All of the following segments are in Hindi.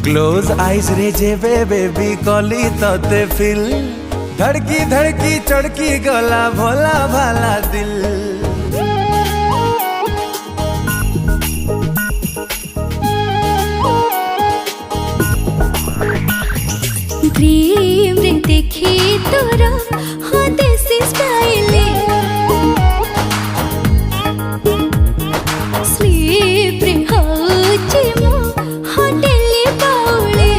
क्लोज आइज रे जेबे बेबी कली तते फिल धड़की धड़की चढ़की गला भोला भाला दिल। प्रेम रे देखी तोरा हाँ देसी स्टाइल स्लीप रे होची मो हाँ डेली बाउले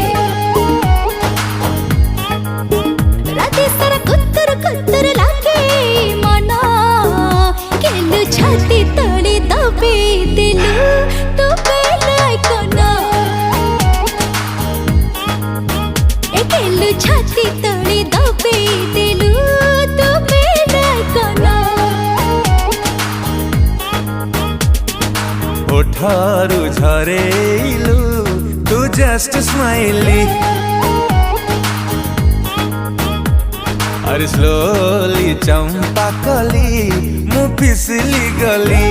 राती सारा कुत्तर कुत्तर लागे मना केलु छाती तले दबे दिलु तो बेलाई कोना केलु छाती तले दबे दिलु तो बेलाई कोना ओठारू झरेलु तू जस्ट स्माइली और स्लोली चंपा कली मु फिसली गली।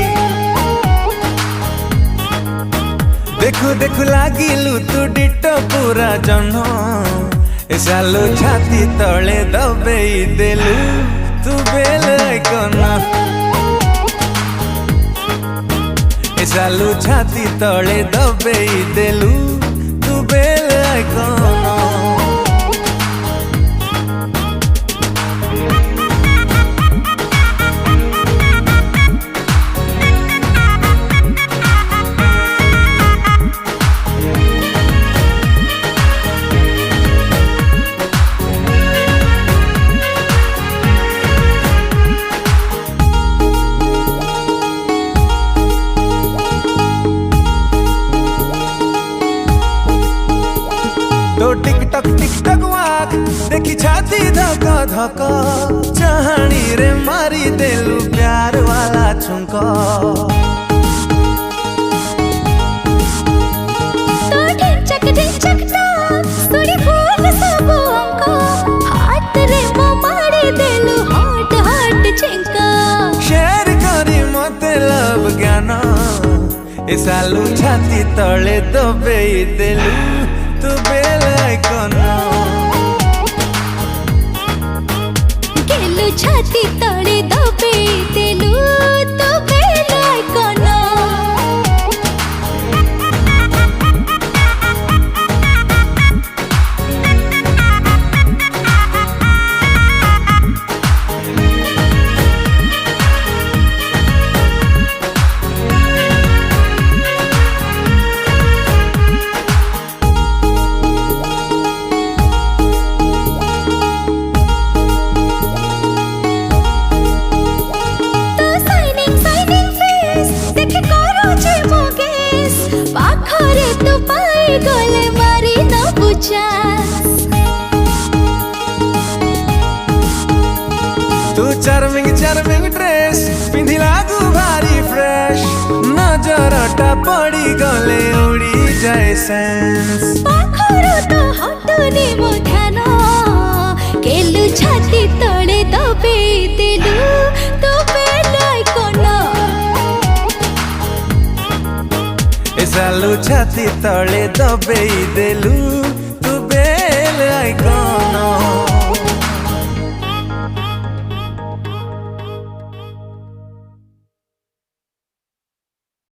देखु देखु लागिलु तू डिटो पूरा जन्म सालू छाती तले दबे देलु तू बेल आइकना सालू छाती तले दबे देलु तू बेल आइकना। तो टिकटक वाक देखी छाती धका धका चाहनी रे मारी देलु प्यार वाला छुंका। तो ढिंचक ढिंचक सुड़ी फूल सब अंका हाथ रे मो मारी देलु हाट हाट चिंका। शेयर करी मते लब ज्ञान ए सालू छाती तले दबे देलु तू बेल आइकना केलु छाती तले दबे देलु तो बेल आइकना। पाखरे तो पाई गले मारी न बुझास तू चार्मिंग ड्रेस पिंधी लागू भारी फ्रेश नजरटा पड़ी गले उड़ी जाए सेंस। पाखरो तो हटुनी मो ध्यान केलु छाती तले दबे देलु तो बेलाई कोना सालू छाती तले दबे देलु तू बेल आइकना।